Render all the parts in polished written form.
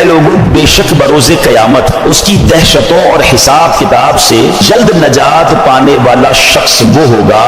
اے لوگوں بے شک بروز قیامت اس کی دہشتوں اور حساب کتاب سے جلد نجات پانے والا شخص وہ ہوگا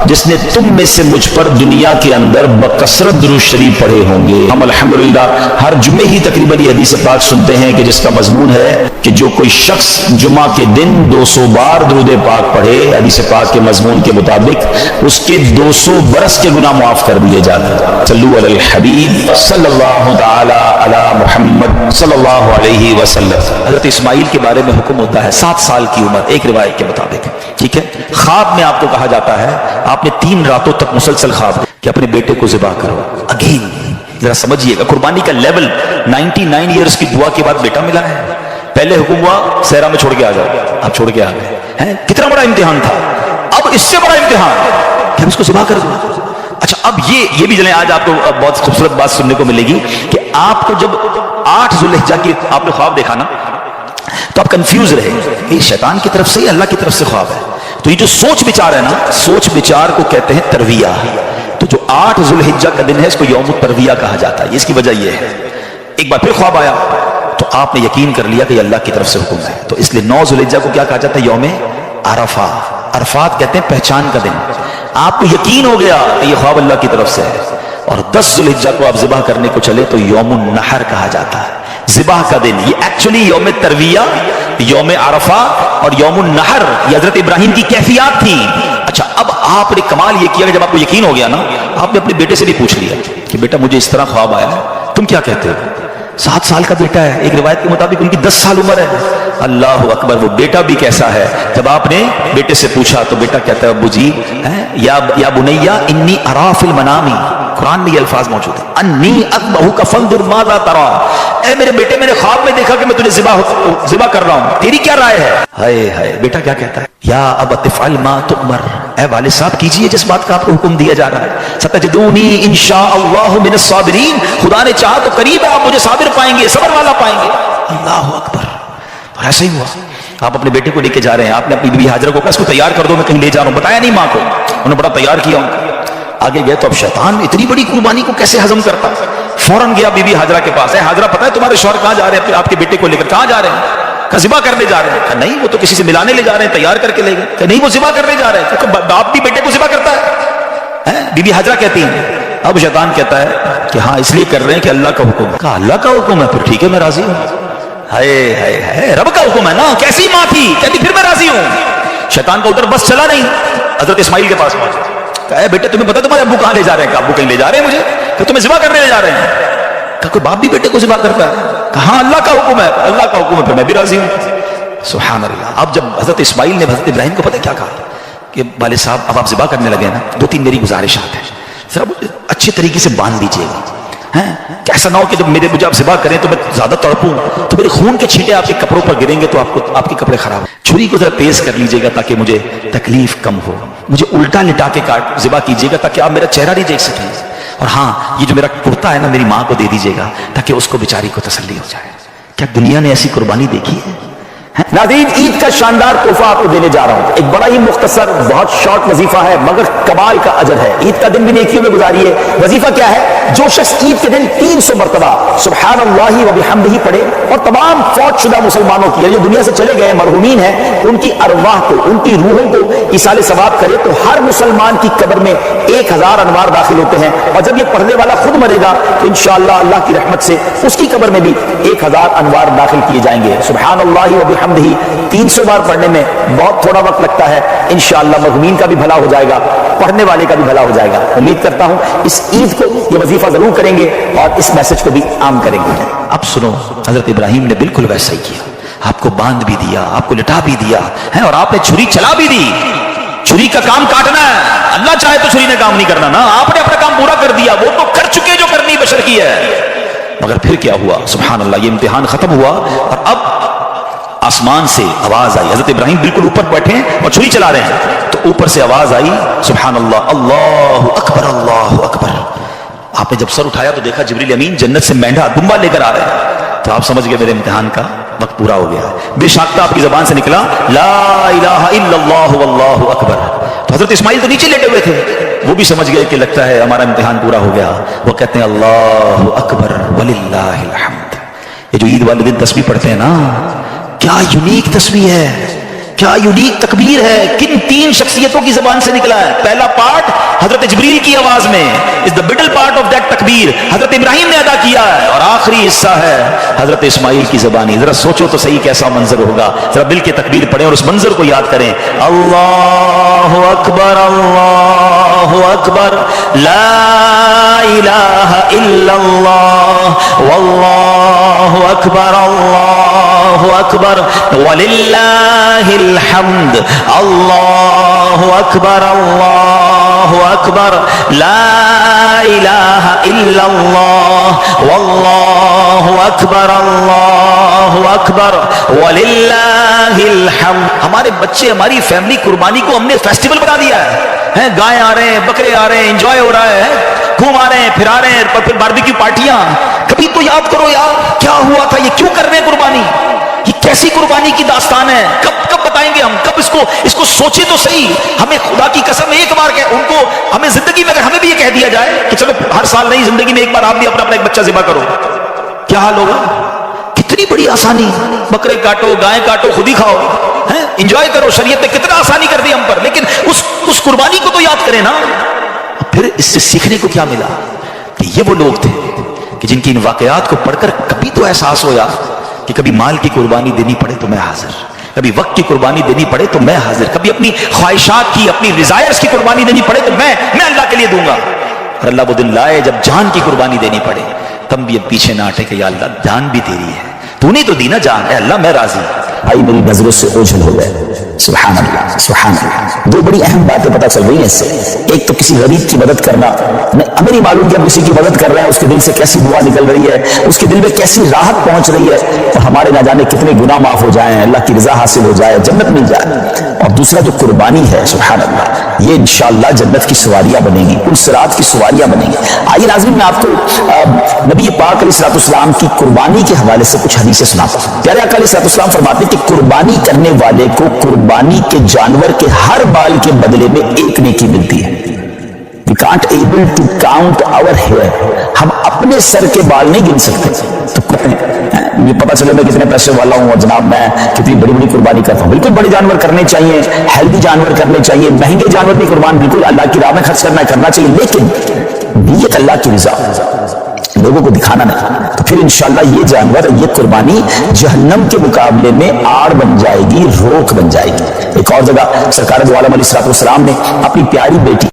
جس نے تم میں سے مجھ پر دنیا کے اندر بکثرت درود شریف پڑھے ہوں گے. ہم الحمدللہ ہر جمعے ہی تقریباً یہ حدیث پاک سنتے ہیں کہ جس کا مضمون ہے کہ جو کوئی شخص جمعہ کے دن 200 بار درود پاک پڑھے، حدیث پاک کے مضمون کے مطابق اس کے 200 برس کے گناہ معاف کر دیے جاتے ہیں. صلو علی الحبیب صلی اللہ تعالی علی محمد صلی اللہ علیہ وسلم. حضرت اسماعیل کے بارے میں حکم ہوتا ہے 7 سال کی عمر، ایک روایت کے مطابق. ٹھیک ہے، خواب میں آپ کو کہا جاتا ہے آپ نے 3 راتوں تک مسلسل خواب کہ اپنے بیٹے کو ذبح کرو. اگین ذرا سمجھیے گا قربانی کا لیول. 99 ایئرس کی دعا کے بعد بیٹا ملا ہے. پہلے حکم ہوا صحرا میں چھوڑ کے آ جاؤ، آپ چھوڑ کے آ گئے. کتنا بڑا امتحان تھا. اب اس سے بڑا امتحان کہ اس کو ذبح کر دو. اچھا اب یہ بھی جنہیں آج آپ کو بہت خوبصورت بات سننے کو ملے گی کہ آپ کو جب 8 ذوالحجہ کی آپ نے خواب دیکھا نا تو آپ کنفیوز رہے یہ شیطان کی طرف سے یا اللہ کی طرف سے خواب ہے. تو یہ جو سوچ بچار ہے نا، سوچ بچار کو کہتے ہیں ترویہ. تو جو 8 ذوالحجہ کا دن ہے اس کو یوم الترویہ کہا جاتا ہے. اس کی وجہ یہ ہے ایک بار پھر خواب آیا تو آپ نے یقین کر لیا کہ یہ اللہ کی طرف سے حکم ہے. تو اس لیے 9 ذوالحجہ کو کیا کہا جاتا ہے؟ یوم عرفہ. عرفات کہتے ہیں پہچان کا دن. آپ کو یقین ہو گیا کہ یہ خواب اللہ کی طرف سے ہے. اور 10 ذوالحجہ کو آپ ذبح کرنے کو چلے تو یوم النحر کہا جاتا ہے، ذبح کا دن. یہ ایکچولی یوم ترویہ، یوم عرفہ اور یوم النحر یہ حضرت ابراہیم کی کیفیات تھی. اچھا اب آپ نے کمال یہ کیا کہ جب آپ کو یقین ہو گیا نا، آپ نے اپنے بیٹے سے بھی پوچھ لیا کہ بیٹا مجھے اس طرح خواب آیا ہے، تم کیا کہتے ہو؟ 7 سال کا بیٹا ہے، ایک روایت کے مطابق ان کی 10 سال عمر ہے. اللہ اکبر. وہ بیٹا بھی کیسا ہے؟ جب آپ نے بیٹے سے پوچھا تو بیٹا کہتا ہے ابو جی یا بنیا انی ارا فی المنام. قرآن میں یہ الفاظ موجود ہیں انی اذبحک فانظر ماذا تری. اے میرے بیٹے میں نے خواب میں دیکھا کہ میں تجھے ذبح کر رہا ہوں، تیری کیا رائے ہے؟ ہائے ہائے. بیٹا کیا کہتا ہے؟ یا ابت افعل ما تؤمر. اے والد صاحب کیجئے جس بات کا آپ کو حکم دیا جا رہا ہے. ستجدونی انشاءاللہ من الصابرین. خدا نے چاہا تو قریب آپ مجھے صابر پائیں گے، صبر والا پائیں گے. اللہ اکبر. اور ایسا ہی ہوا. آپ اپنے بیٹے کو لے کے جا رہے ہیں، آپ نے اپنی بیوی ہاجرہ کو کہا اس کو تیار کر دو میں کہیں لے جا رہا ہوں. بتایا نہیں ماں کو، انہوں نے بڑا تیار کیا. آگے گئے تو اب شیطان اتنی بڑی قربانی کو کیسے ہضم کرتا. فوراً گیا بی بی ہاجرہ کے پاس. ہاجرہ پتہ ہے تمہارے شوہر کہاں جا رہے ہیں آپ کے بیٹے کو لے کر؟ کہاں جا رہے ہیں؟ کہ ذبح کرنے جا رہے ہیں. کہ نہیں وہ تو کسی سے ملانے لے جا رہے ہیں، تیار کر کے لے گئے. کہ نہیں وہ ذبح کرنے جا رہے ہیں. کہ باپ بھی بیٹے کو ذبح کرتا ہے. بی بی ہاجرہ کہتی ہیں. اب شیطان کہتا ہے کہ ہاں اس لیے کر رہے ہیں کہ اللہ کا حکم ہے. کہا اللہ کا حکم ہے پھر ٹھیک ہے میں راضی ہوں. ہائے ہائے ہائے. رب کا حکم ہے نا. کیسی ماں تھی، کہتی پھر میں راضی ہوں. شیطان کا ادھر بس چلا نہیں، حضرت اسماعیل کے پاس پہنچا. کہا اے بیٹے تمہیں پتا تمہارے ابو کہاں لے جا رہے ہیں؟ کہ ابو کہیں لے جا رہے ہیں مجھے، کہ تمہیں ذبح کرنے لے جا رہے ہیں. کہ کوئی باپ بھی بیٹے کو ذبح کرتا ہے؟ کہاں اللہ کا حکم ہے. اللہ کا حکم ہے پھر میں بھی راضی ہوں. سبحان اللہ. اب جب حضرت اسماعیل نے حضرت ابراہیم کو پتہ کیا کہا کہ والد صاحب اب آپ ذبح کرنے لگے نا، 2-3 میری گزارشات ہیں، ذرا اچھے طریقے سے باندھ دیجیے گا. کہ ایسا نہ ہو کہ جب مجھے آپ ذبح کریں تو میں زیادہ تڑپوں تو میرے خون کے چھینٹے آپ کے کپڑوں پر گریں گے تو آپ کے کپڑے خراب. چھری کو ذرا تیز کر لیجیے گا تاکہ مجھے تکلیف کم ہو. مجھے الٹا لٹا کے ذبح کیجیے گا تاکہ آپ میرا چہرہ نہیں دیکھ سکیں. اور ہاں یہ جو میرا کرتا ہے نا میری ماں کو دے دیجیے گا تاکہ اس کو بیچاری کو تسلی ہو جائے. کیا دنیا نے ایسی قربانی دیکھی ہے؟ ناظرین عید کا شاندار تحفہ آپ کو دینے جا رہا ہوں. ایک بڑا ہی مختصر بہت شارٹ وظیفہ ہے مگر کمال کا اجر ہے. عید کا دن بھی نیکیوں میں گزاریے. وظیفہ کیا ہے؟ جو شخص عید کے دن 300 مرتبہ سبحان اللہ و بحمدہ پڑھے اور تمام فوت شدہ مسلمانوں کی جو دنیا سے چلے گئے مرحومین ہیں ان کی ارواح کو، ان کی روحوں کو ایصال ثواب کرے تو ہر مسلمان کی قبر میں 1000 انوار داخل ہوتے ہیں. اور جب یہ پڑھنے والا خود مرے گا تو انشاءاللہ اللہ کی رحمت سے اس کی قبر میں بھی 1000 انوار داخل کیے جائیں گے. سبحان اللہ و بحمدہ 300 بار پڑھنے میں بہت تھوڑا وقت لگتا ہے. انشاءاللہ مرحومین کا بھی بھلا ہو جائے گا، پڑھنے والے کا بھی بھلا ہو جائے گا. امید کرتا ہوں اس عید کو یہ وظیفہ ضرور کریں گے اور اس میسج کو بھی عام کریں گے. اب سنو، حضرت ابراہیم نے بالکل ویسا ہی کیا. آپ کو باندھ بھی دیا، آپ کو لٹا بھی دیا ہے اور آپ نے چھری چلا بھی دی. چھری کا کام کاٹنا ہے، اللہ چاہے تو چھری نے کام نہیں کرنا نا. آپ نے اپنا کام پورا کر دیا، وہ تو کر چکے جو کرنی بشر کی ہے. مگر پھر کیا ہوا؟ سبحان اللہ. یہ امتحان ختم ہوا اور اب آسمان سے آواز آئی. حضرت ابراہیم بالکل اوپر بیٹھے ہیں اور چھری چلا رہے ہیں تو اوپر سے آواز آئی سبحان اللہ اللہ اکبر اللہ اکبر. آپ نے جب سر اٹھایا تو دیکھا جبریل امین جنت سے مینڈھا دمبا لے کر آ رہے ہیں. تو آپ سمجھ گئے میرے امتحان کا وقت پورا ہو گیا. بے شک آپ کی زبان سے نکلا لا الہ الا اللہ واللہ اکبر. تو حضرت اسماعیل تو نیچے لیٹے ہوئے تھے، وہ بھی سمجھ گئے کہ لگتا ہے ہمارا امتحان پورا ہو گیا. وہ کہتے ہیں اللہ اکبر وللہ الحمد. یہ جو عید والے دن تسبیح پڑھتے ہیں نا، کیا یونیک تسبیح ہے، کیا یونیک تکبیر ہے، کن تین شخصیتوں کی زبان سے نکلا ہے. پہلا پارٹ حضرت جبریل کی آواز میں is the middle part of that تکبیر حضرت ابراہیم نے ادا کیا ہے، اور آخری حصہ ہے حضرت اسماعیل کی زبانی. ذرا سوچو تو صحیح کیسا منظر ہوگا. ذرا مل کے تکبیر پڑھیں اور اس منظر کو یاد کریں. اللہ اکبر اللہ اکبر لا الہ الا اللہ واللہ اکبر اللہ اکبر وللہ الحمد اللہ اکبر اللہ اکبر لا الہ الا اللہ واللہ اکبر اللہ اکبر وللہ الحمد. ہمارے بچے، ہماری فیملی قربانی کو ہم نے فیسٹیول بنا دیا ہے. گائے آ رہے ہیں، بکرے آ رہے ہیں، انجوائے ہو رہا ہے، گھوم آ رہے ہیں، پھر آ رہے ہیں، پھر باربیکیو پارٹیاں. کبھی تو یاد کرو یار کیا ہوا تھا، یہ کیوں کر رہے ہیں قربانی، یہ کیسی قربانی کی داستان ہے. کب بتائیں گے ہم، کب اس کو سوچے تو صحیح. ہمیں خدا کی قسم ایک بار ان کو ہمیں زندگی میں اگر ہمیں بھی یہ کہہ دیا جائے کہ چلو ہر سال نہیں، زندگی میں ایک بار آپ بھی اپنا ایک بچہ ذبح کرو، کیا حال ہوگا. کتنی بڑی آسانی، بکرے کاٹو، گائے کاٹو، خود ہی کھاؤ، انجوائے کرو. شریعت نے کتنا آسانی کر دی ہم پر، لیکن اس قربانی کو تو یاد کریں نا. پھر اس سے سیکھنے کو کیا ملا کہ یہ وہ لوگ تھے کہ جن کی ان واقعات کو پڑھ کر کبھی تو احساس ہو یار کہ کبھی مال کی قربانی دینی پڑے تو میں حاضر، کبھی وقت کی قربانی دینی پڑے تو میں حاضر، کبھی اپنی خواہشات کی، اپنی ڈیزائرز کی قربانی دینی پڑے تو میں اللہ کے لیے دوں گا. اور اللہ وہ دن لائے جب جان کی قربانی دینی پڑے، تم بھی اب پیچھے نہ ہٹے کہ یا اللہ جان بھی تیری ہے، تو نے تو دی نا جان، اے اللہ میں راضی. آئی میری نظروں سے اوجھل ہو گئے. سبحان اللہ سبحان اللہ. دو بڑی اہم باتیں پتہ چل رہی ہیں اس سے. ایک تو کسی غریب کی مدد کرنا، ہمیں نہیں معلوم کہ ہم کسی کی مدد کر رہے ہیں اس کے دل سے کیسی دعا نکل رہی ہے، اس کے دل میں کیسی راحت پہنچ رہی ہے، اور ہمارے نہ جانے کتنے گناہ معاف ہو جائیں، اللہ کی رضا حاصل ہو جائے، جنت مل جائے. اور دوسرا جو قربانی ہے، سبحان اللہ، یہ انشاءاللہ جنت کی سواریاں بنیں گی، ان صراط کی سواریاں بنیں گی. آئیے ناظرین میں آپ کو نبی پاک علیہ السلام کی قربانی کے حوالے سے کچھ حدیثیں سناتا ہوں. پیارے آقا علیہ السلام فرماتے ہیں کہ قربانی کرنے والے کو قربانی کے جانور کے ہر بال کے بدلے میں ایک نیکی ملتی ہے. We can't able to count our hair. ہم اپنے سر کے بال نہیں گن سکتے. تو یہ پتہ چلے میں کتنے پیسے والا ہوں اور جناب میں کتنی بڑی بڑی قربانی کرتا ہوں. بالکل بڑے جانور کرنے چاہیے، ہیلدی جانور کرنے چاہیے، مہنگے جانور بھی قربان بالکل اللہ کی راہ میں خرچ کرنا چاہیے، لیکن نیت اللہ کی رضا، لوگوں کو دکھانا نہیں. تو پھر انشاءاللہ یہ جانور، یہ قربانی جہنم کے مقابلے میں آڑ بن جائے گی، روک بن جائے گی. ایک اور جگہ سرکار دو عالم علیہ السلام نے اپنی پیاری بیٹی